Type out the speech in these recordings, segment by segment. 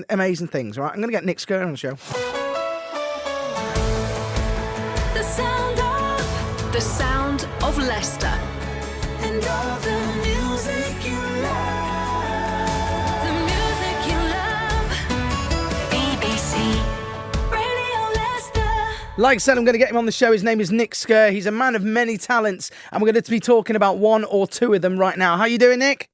amazing things, right? I'm going to get Nick Scurr on the show. The sound of Leicester. And all the music you love. The music you love. BBC Radio Leicester. Like I said, I'm going to get him on the show. His name is Nick Scurr. He's a man of many talents, and we're going to be talking about one or two of them right now. How you doing, Nick?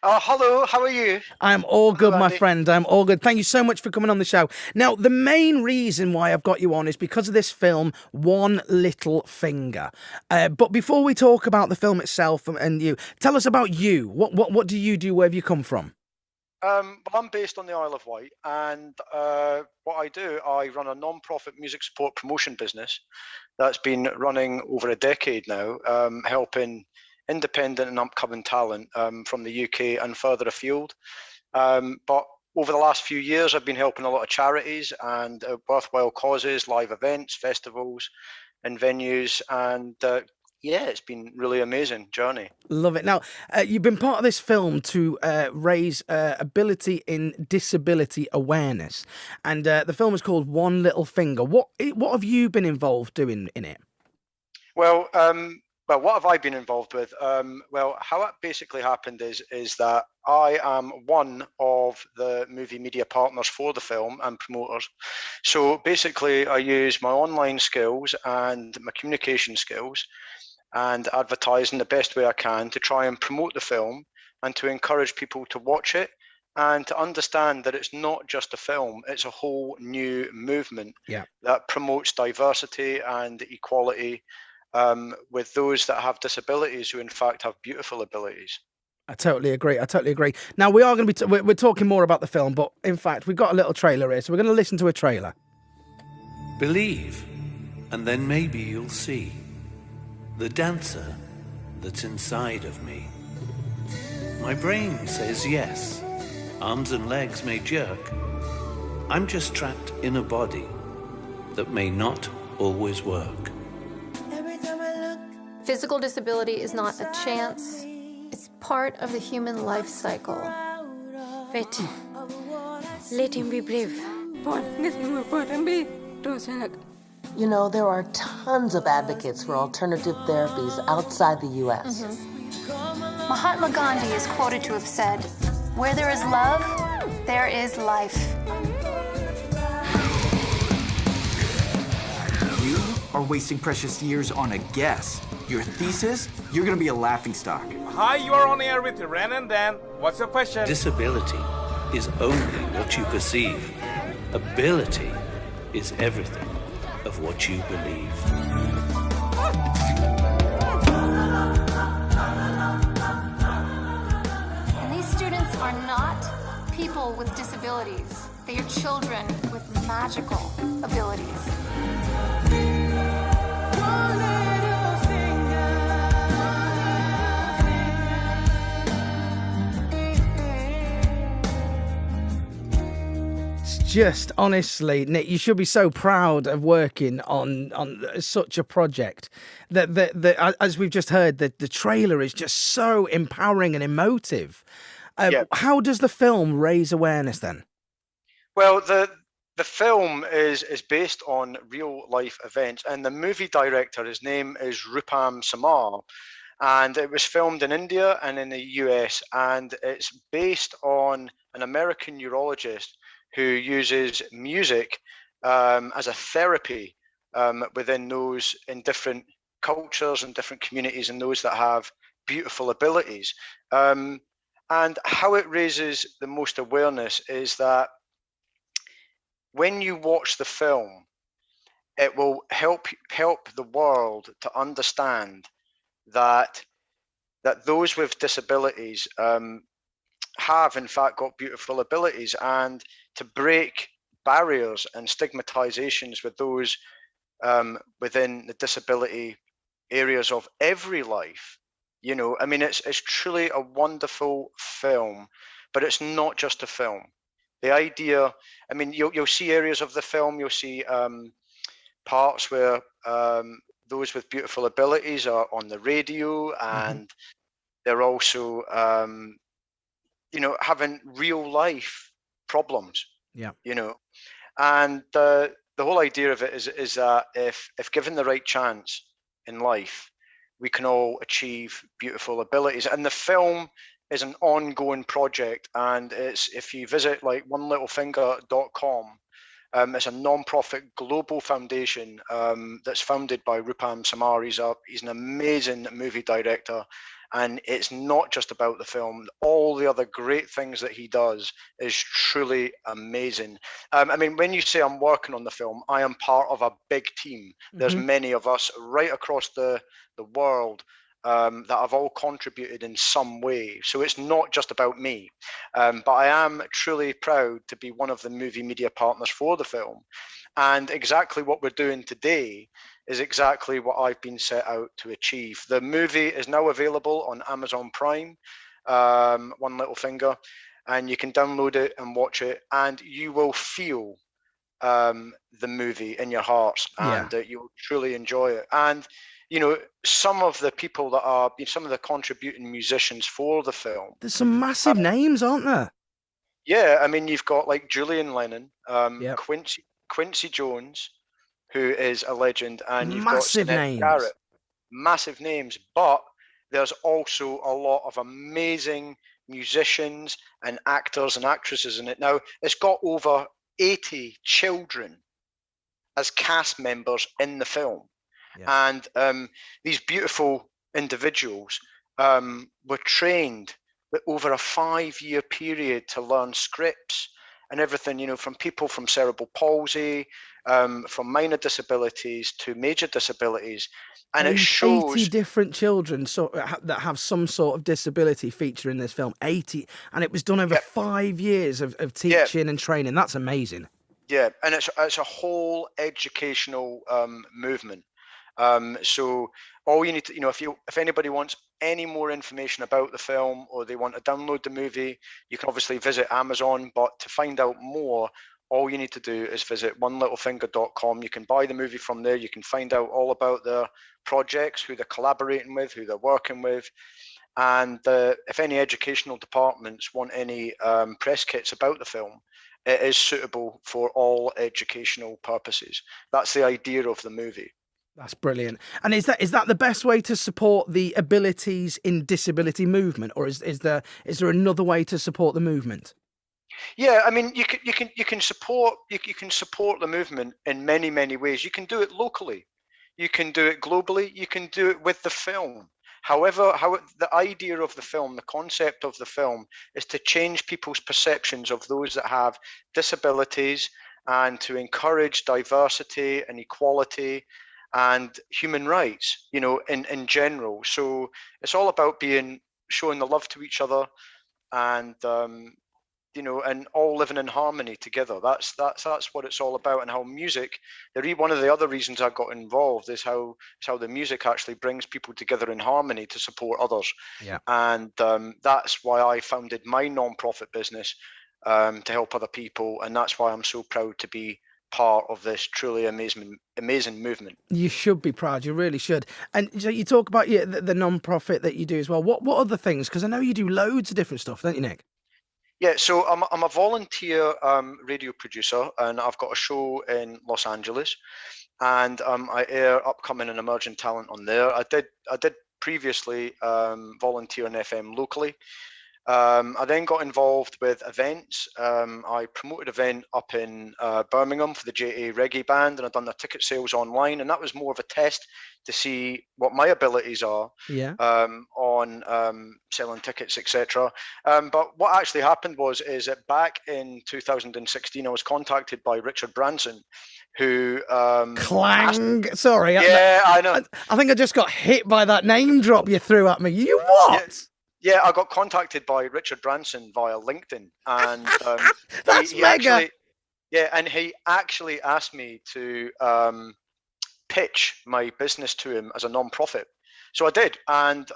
Hello, how are you? I'm all good, my Andy. friend. I'm all good. Thank you so much for coming on the show. Now, the main reason why I've got you on is because of this film, One Little Finger. But before we talk about the film itself and you, tell us about you. What do you do? Where have you come from? Well, I'm based on the Isle of Wight, and what I do, I run a non-profit music support promotion business that's been running over a decade now, helping independent and upcoming talent from the UK and further afield. But over the last few years, I've been helping a lot of charities and worthwhile causes, live events, festivals, and venues, and yeah, it's been really amazing journey. Love it. Now, you've been part of this film to raise ability in disability awareness, and the film is called One Little Finger. What have you been involved doing in it? Well, what have I been involved with? Well, how it basically happened is that I am one of the movie media partners for the film and promoters. So basically, I use my online skills and my communication skills and advertising the best way I can to try and promote the film and to encourage people to watch it and to understand that it's not just a film, it's a whole new movement that promotes diversity and equality with those that have disabilities who in fact have beautiful abilities. I totally agree. Now, we are going to be we're talking more about the film, but in fact, we've got a little trailer here, so we're going to listen to a trailer. Believe, and then maybe you'll see the dancer that's inside of me. My brain says yes. Arms and legs may jerk. I'm just trapped in a body that may not always work. Physical disability is not a chance. It's part of the human life cycle. Wait. Let him be brave. You know, there are tons of advocates for alternative therapies outside the U.S. Mahatma Gandhi is quoted to have said, "Where there is love, there is life." You are wasting precious years on a guess. Your thesis, you're gonna be a laughingstock. Hi, you are on air with Ren and Dan. What's your question? Disability is only what you perceive. Ability is everything of what you believe. And these students are not people with disabilities. They are children with magical abilities. Just honestly, Nick, you should be so proud of working on such a project. That as we've just heard, the trailer is just so empowering and emotive. How does the film raise awareness then? Well, the film is based on real life events, and the movie director, his name is Rupam Samar, and it was filmed in India and in the US, and it's based on an American neurologist who uses music as a therapy within those in different cultures and different communities and those that have beautiful abilities. And how it raises the most awareness is that when you watch the film, it will help the world to understand that those with disabilities have in fact got beautiful abilities, and to break barriers and stigmatizations with those within the disability areas of every life. You know, I mean, it's truly a wonderful film, but it's not just a film. The idea, I mean, you'll see areas of the film, you'll see parts where those with beautiful abilities are on the radio, and they're also, you know, having real life problems, Yeah. you know. And the whole idea of it is that if given the right chance in life, we can all achieve beautiful abilities. And the film is an ongoing project, and it's, if you visit like onelittlefinger.com, it's a non-profit global foundation that's founded by Rupam Samar. He's an amazing movie director, and it's not just about the film. All the other great things that he does is truly amazing. I mean, when you say I'm working on the film, I am part of a big team. There's many of us right across the world that have all contributed in some way. So it's not just about me. But I am truly proud to be one of the movie media partners for the film. And exactly what we're doing today is exactly what I've been set out to achieve. The movie is now available on Amazon Prime, One Little Finger, and you can download it and watch it, and you will feel the movie in your hearts, and you'll truly enjoy it. And you know, some of the people that are some of the contributing musicians for the film. There's some massive names, aren't there? Yeah, I mean, you've got like Julian Lennon, Quincy Jones, who is a legend, and you've massive got Sinead names. Garrett, massive names. But there's also a lot of amazing musicians and actors and actresses in it. Now, it's got over 80 children as cast members in the film. And these beautiful individuals were trained over a 5-year period to learn scripts and everything, you know, from people from cerebral palsy, from minor disabilities to major disabilities. And it shows 80 different children that have some sort of disability feature in this film. 80, and it was done over 5 years of teaching and training. That's amazing. Yeah, and it's a whole educational movement. So all you need to, you know, if anybody wants any more information about the film, or they want to download the movie, you can obviously visit Amazon. But to find out more, all you need to do is visit onelittlefinger.com. You can buy the movie from there. You can find out all about their projects, who they're collaborating with, who they're working with. And if any educational departments want any press kits about the film, it is suitable for all educational purposes. That's the idea of the movie. That's brilliant. And is that the best way to support the abilities in disability movement, or is there another way to support the movement? Yeah, I mean, you can support the movement in many ways. You can do it locally, you can do it globally, you can do it with the film. However, the idea of the film, the concept of the film, is to change people's perceptions of those that have disabilities, and to encourage diversity and equality and human rights, you know, in general. So it's all about showing the love to each other, and you know, and all living in harmony together. That's what it's all about. And how music, one of the other reasons I got involved is how the music actually brings people together in harmony to support others. Yeah. And that's why I founded my non-profit business, to help other people, and that's why I'm so proud to be part of this truly amazing movement. You should be proud. You really should. And so you talk about the non-profit that you do as well. What other things? Because I know you do loads of different stuff, don't you, Nick? Yeah, so I'm a volunteer radio producer, and I've got a show in Los Angeles, and I air upcoming and emerging talent on there. I did previously volunteer on FM locally. I then got involved with events. I promoted an event up in Birmingham for the JA Reggae Band, and I've done the ticket sales online, and that was more of a test to see what my abilities are on selling tickets, etc. But what actually happened is that back in 2016, I was contacted by Richard Branson, who Clang. Sorry. Yeah, I know. I think I just got hit by that name drop you threw at me. You what? Yeah, I got contacted by Richard Branson via LinkedIn, and that's mega. And he actually asked me to pitch my business to him as a non-profit. So I did, and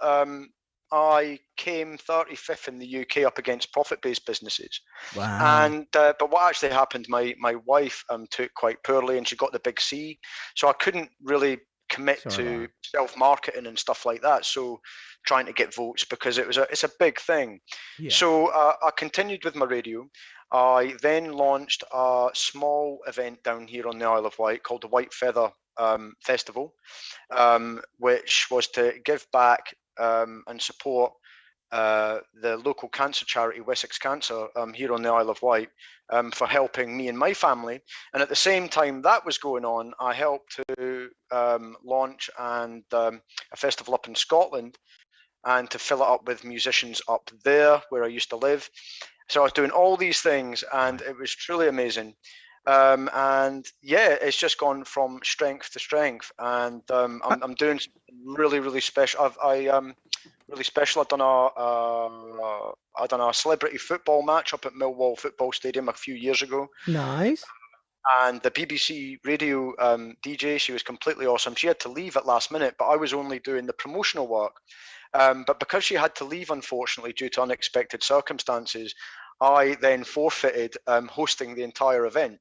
I came 35th in the UK up against profit-based businesses. Wow. And but what actually happened? My wife took quite poorly, and she got the big C, so I couldn't really commit to self-marketing and stuff like that. So trying to get votes, because it's a big thing. Yeah. So I continued with my radio. I then launched a small event down here on the Isle of Wight called the White Feather Festival, which was to give back and support the local cancer charity Wessex Cancer here on the Isle of Wight for helping me and my family. And at the same time that was going on, I helped to launch and a festival up in Scotland, and to fill it up with musicians up there where I used to live. So I was doing all these things, and it was truly amazing. And yeah, it's just gone from strength to strength, and I'm doing really, really special. Really special. I've done a celebrity football match up at Millwall Football Stadium a few years ago. Nice. And the BBC radio DJ, she was completely awesome. She had to leave at last minute, but I was only doing the promotional work. But because she had to leave, unfortunately, due to unexpected circumstances, I then forfeited hosting the entire event.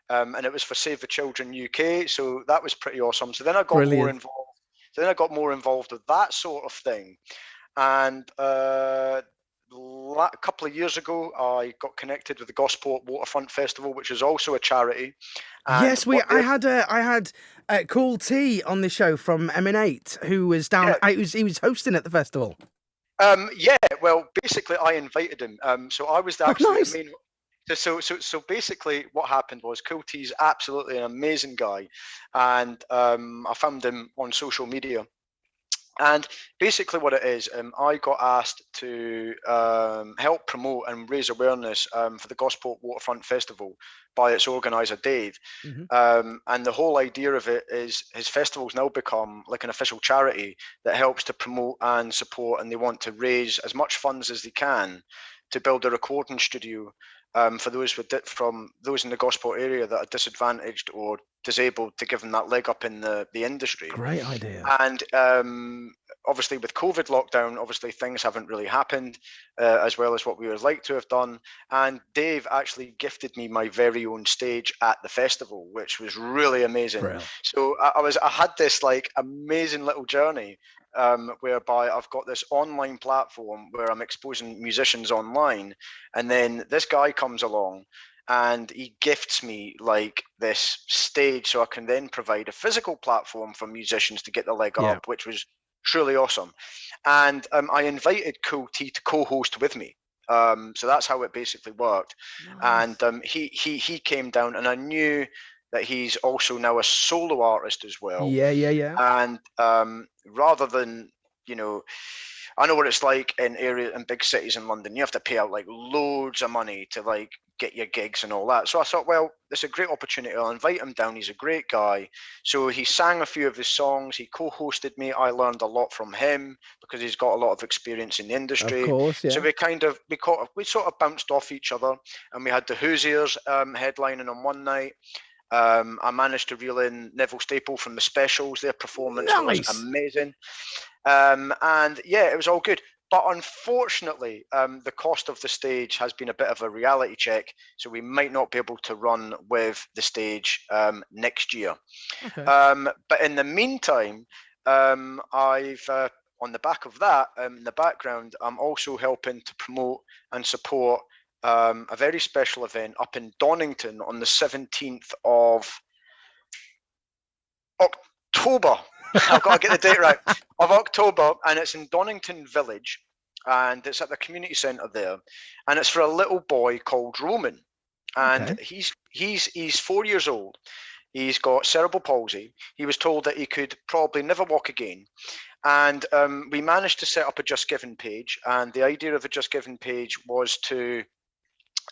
And it was for Save the Children UK, so that was pretty awesome. So then I got more involved. So then I got more involved with that sort of thing. And a couple of years ago, I got connected with the Gosport Waterfront Festival, which is also a charity. And yes, I had Cool T on the show from M&8, who was down. He was hosting at the festival. Yeah, well, basically, I invited him. So I was actually nice. the main. So basically, what happened was Cool T's absolutely an amazing guy, and I found him on social media. And basically what it is, I got asked to help promote and raise awareness for the Gosport Waterfront Festival by its organiser, Dave. And the whole idea of it is his festival's now become like an official charity that helps to promote and support, and they want to raise as much funds as they can to build a recording studio for those from those in the Gosport area that are disadvantaged or disabled, to give them that leg up in the industry. Great idea. And obviously with COVID lockdown, obviously things haven't really happened as well as what we would like to have done. And Dave actually gifted me my very own stage at the festival, which was really amazing. Brilliant. So I had this like amazing little journey whereby I've got this online platform where I'm exposing musicians online, and then this guy comes along and he gifts me like this stage so I can then provide a physical platform for musicians to get the leg up, which was truly awesome. And I invited Cool T to co-host with me. So that's how it basically worked. Nice. And he came down, and I knew that he's also now a solo artist as well. Yeah. And rather than, I know what it's like in big cities in London. You have to pay out like loads of money to like get your gigs and all that. So I thought, well, it's a great opportunity. I'll invite him down. He's a great guy. So he sang a few of his songs. He co-hosted me. I learned a lot from him because he's got a lot of experience in the industry. Of course, yeah. So we sort of bounced off each other, and we had the Hoosiers headlining on one night. I managed to reel in Neville Staple from the Specials. Their performance was amazing. And yeah, it was all good. But unfortunately, the cost of the stage has been a bit of a reality check. So we might not be able to run with the stage next year. Okay. But in the meantime, I've on the back of that, in the background, I'm also helping to promote and support a very special event up in Donington on the 17th of October. I've got to get the date right. Of October, and it's in Donington Village, and it's at the community centre there, and it's for a little boy called Roman, and he's 4 years old. He's got cerebral palsy. He was told that he could probably never walk again. And we managed to set up a Just Giving page, and the idea of a Just Giving page was to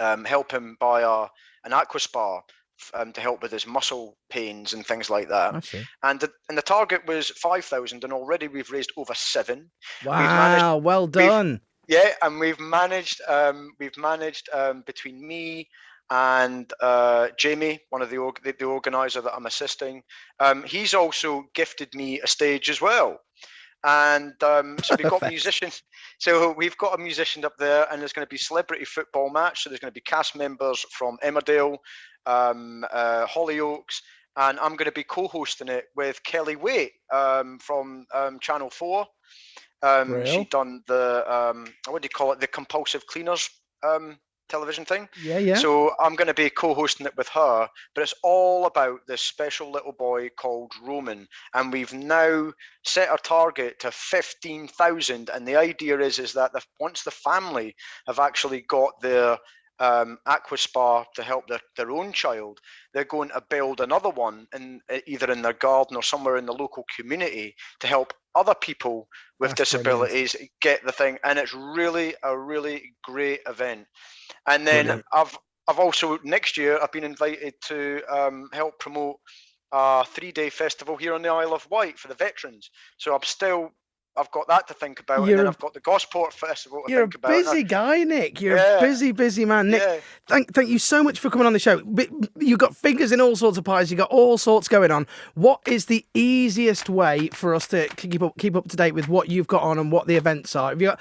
help him buy an aqua spa to help with his muscle pains and things like that. And the target was 5,000, and already we've raised over 7. Wow, well done. And we've managed between me and Jamie, one of the organizer that I'm assisting, he's also gifted me a stage as well. And so we've got musicians. So we've got a musician up there, and there's going to be celebrity football match. So there's going to be cast members from Emmerdale, Hollyoaks, and I'm going to be co-hosting it with Kelly Waite from Channel 4. She done the what do you call it? The Compulsive Cleaners television thing. Yeah. So I'm going to be co-hosting it with her, but it's all about this special little boy called Roman, and we've now set our target to 15,000. And the idea is that once the family have actually got their aqua spa to help their own child, they're going to build another one either in their garden or somewhere in the local community to help other people with That's disabilities get the thing. And it's really a really great event. And then Brilliant. I've also, next year, I've been invited to help promote a 3-day festival here on the Isle of Wight for the veterans. So I've got that to think about, and then I've got the Gosport Festival to think about. You're a busy guy, Nick. You're a busy man. Nick, thank you so much for coming on the show. You've got fingers in all sorts of pies. You've got all sorts going on. What is the easiest way for us to keep up to date with what you've got on and what the events are? Have you got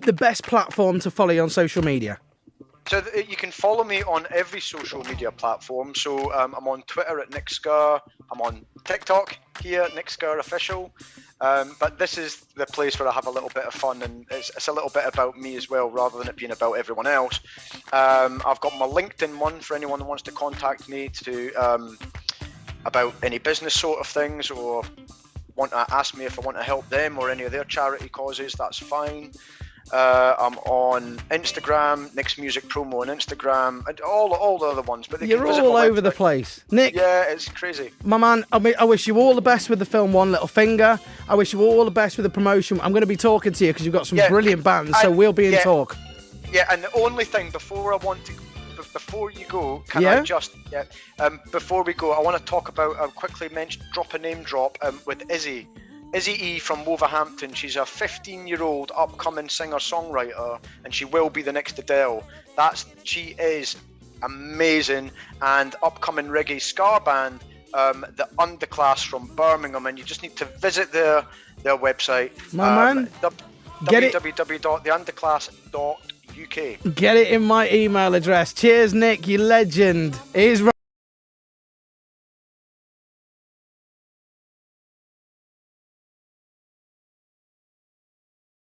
the best platform to follow you on social media? So you can follow me on every social media platform. So I'm on Twitter at Nick Scurr. I'm on TikTok here, Nick Scurr Official. But this is the place where I have a little bit of fun, and it's a little bit about me as well, rather than it being about everyone else. I've got my LinkedIn one for anyone who wants to contact me about any business sort of things, or want to ask me if I want to help them or any of their charity causes. That's fine. I'm on Instagram, Nick's Music Promo on Instagram, and all the other ones. But you're all over the place, Nick. Yeah, it's crazy. My man, I wish you all the best with the film One Little Finger. I wish you all the best with the promotion. I'm going to be talking to you because you've got some brilliant bands, so we'll be in talk. Yeah, and the only thing before you go, before we go, I want to talk about, quickly drop a name drop with Izzy E from Wolverhampton. She's a 15-year-old upcoming singer-songwriter, and she will be the next Adele. She is amazing, and upcoming reggae ska band, the Underclass from Birmingham, and you just need to visit their website. My man, www.theunderclass.uk. Get it in my email address. Cheers, Nick, you legend. Here's